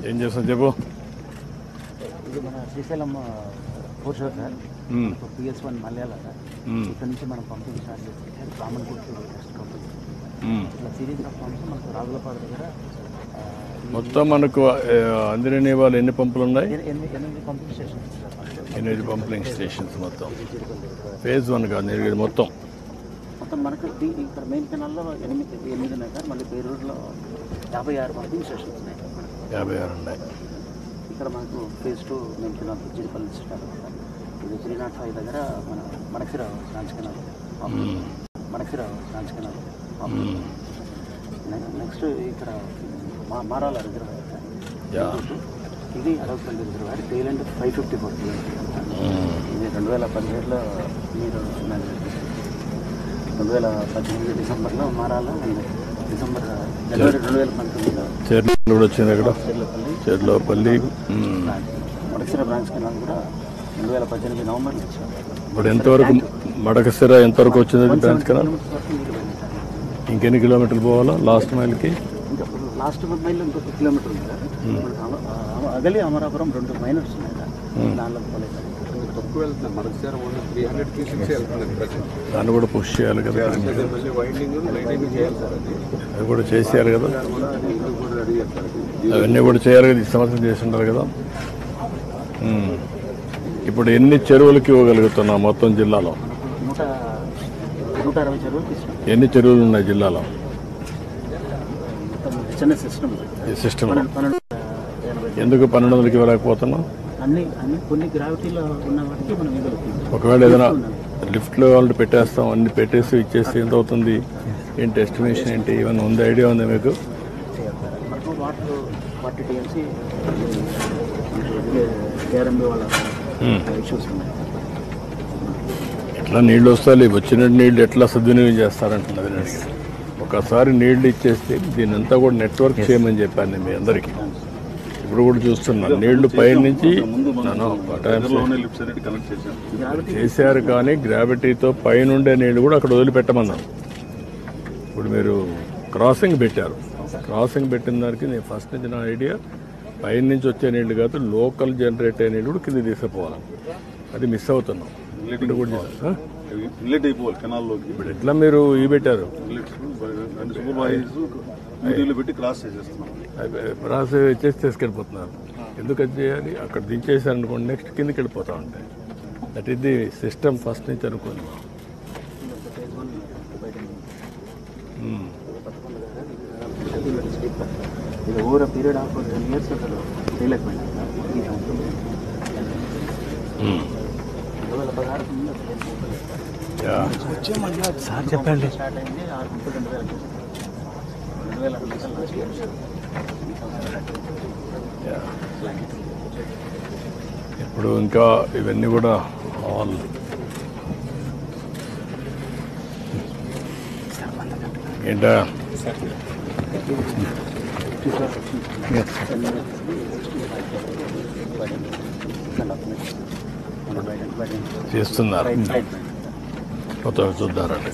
ఏం చేస్తాం చెప్పు. ఇది మన శ్రీశైలం పోర్షర్ సార్, PS1 మలయాళ సార్. ఇక్కడ నుంచి మనం పంపింగ్ స్టార్ట్ చేసి కామన్ కోర్టు నెక్స్ట్ పంపింగ్ ఇట్లా సిరీస్ ఆఫ్ పంప్స్ మనకు రాగులపాడు దగ్గర మొత్తం మనకు అందిరని వాళ్ళు ఎన్ని పంపులు ఉన్నాయి? 8 pumping stations sir. 8 pumping stations మొత్తం. ఫేజ్ 1 కాదు ఇది మొత్తం మనకు ఇక్కడ మెయిన్ కెనాల్లో 8 ఉన్నాయి సార్. మళ్ళీ పేరూరులో 56 పంపింగ్ స్టేషన్స్ ఉన్నాయి. 56 ఉన్నాయి. ఇక్కడ మనకు phase 2 main canal Jidipalli start అవుతుంది. ఇది 305 దగ్గర మన మనసిరా బ్రాంచ్ కెనాల్, మనసిరా బ్రాంచ్ కెనాల్. నెక్స్ట్ ఇక్కడ మారాల రిజర్వాయర్ సార్. ఇది అరవపల్లి రిజర్వాయర్. టైలెండ్ 554 ఇది 2017లో మీరు 2018 డిసెంబర్లో మారాల, డిసెంబర్ జనవరి 2019లో చెర్లు కూడా వచ్చింది. అక్కడ చెర్లోపల్లి మడకసిర బ్రాంచ్ కెనాల్ కూడా 2018 నవంబర్లో వచ్చారు. ఇప్పుడు ఎంతవరకు మడకసిర ఎంతవరకు వచ్చింది బ్రాంచ్ కెనాల్? ఇంకెన్ని కిలోమీటర్లు పోవాలా లాస్ట్ మైల్కి? ఇంకా లాస్ట్ మైల్లో ఇంకొక కిలోమీటర్ ఉంది సార్. అగలి అమరాపురం 2 మైనర్స్ ఉన్నాయి సార్. దానిలో పోలేదు సార్. తక్కువ వెళ్తుంది మడకసిర 300కి 6 వెళ్తుంది. దాన్ని కూడా పుష్ చేయాలి కదా, అది కూడా చేసేయాలి కదా, అవన్నీ కూడా చేయాలి కదా. ఈ సంవత్సరం చేసి ఉంటారు కదా. ఇప్పుడు ఎన్ని చెరువులకి ఇవ్వగలుగుతున్నాం మొత్తం జిల్లాలో? 160 చెరువులకి ఇస్తాం. ఎన్ని చెరువులు ఉన్నాయి జిల్లాలో? చిన్న సిస్టమ్ ఈ సిస్టంలో ఎందుకు 1200కి ఇవ్వలేకపోతున్నాం? అన్ని కొన్ని గ్రావిటీలో ఉన్న వాటికి మనం ఇవ్వగలుగుతాం. ఒకవేళ ఏదైనా లిఫ్ట్లో వాళ్ళు పెట్టేస్తాం, అన్ని పెట్టేసి ఇచ్చేసి ఎంత అవుతుంది ఏంటి, ఎస్టిమేషన్ ఏంటి, ఏమైనా ఉంది, ఐడియా ఉందా మీకు? మనకు వాటర్ టీఎంసీ కేఆర్ఎంబీ వాళ్ళ ఇష్యూస్ ఉన్నాయి. ఎట్లా నీళ్ళు వస్తాయి, వచ్చిన నీళ్ళు ఎట్లా సద్వినియోగం చేస్తారంటున్నది. ఒకసారి నీళ్లు ఇచ్చేస్తే దీని అంతా కూడా నెట్వర్క్ చేయమని చెప్పాను నేను మీ అందరికీ. ఇప్పుడు కూడా చూస్తున్నాను నీళ్లు పైనుంచి చేశారు, కానీ గ్రావిటీతో పైనుండే నీళ్లు కూడా అక్కడ వదిలిపెట్టమన్నాను. ఇప్పుడు మీరు క్రాసింగ్ పెట్టారు, క్రాసింగ్ పెట్టిన దానికి నేను ఫస్ట్ నుంచి నా ఐడియా పైన నుంచి వచ్చే నీళ్లు కాదు, లోకల్ జనరేట్ అయ్యే నీళ్ళు కూడా కింద తీసుకుపోవాలి. అది మిస్ అవుతున్నాం. ఇప్పుడు కూడా ఇప్పుడు ఎట్లా మీరు ఈ పెట్టారు క్రాస్ చేసి తీసుకెళ్ళిపోతున్నారు. ఎందుకు అది చేయాలి? అక్కడ దించేసారు అనుకోండి, నెక్స్ట్ కిందకి వెళ్ళిపోతూ ఉంటాయి. That is the system first నుంచి అనుకోండి. ఇది ఓవర్ పీరియడ్ ఆఫ్ 10 years అసలు చేయలేకపోయినా ఈ సంవత్సరం 2016 సార్ చెప్పండి. స్టార్ట్ అయింది 2000 ఇప్పుడు ఇంకా ఇవన్నీ కూడా ఆల్ ఏంటా చేస్తున్నారు, కొత్తగా చూద్దారంటే.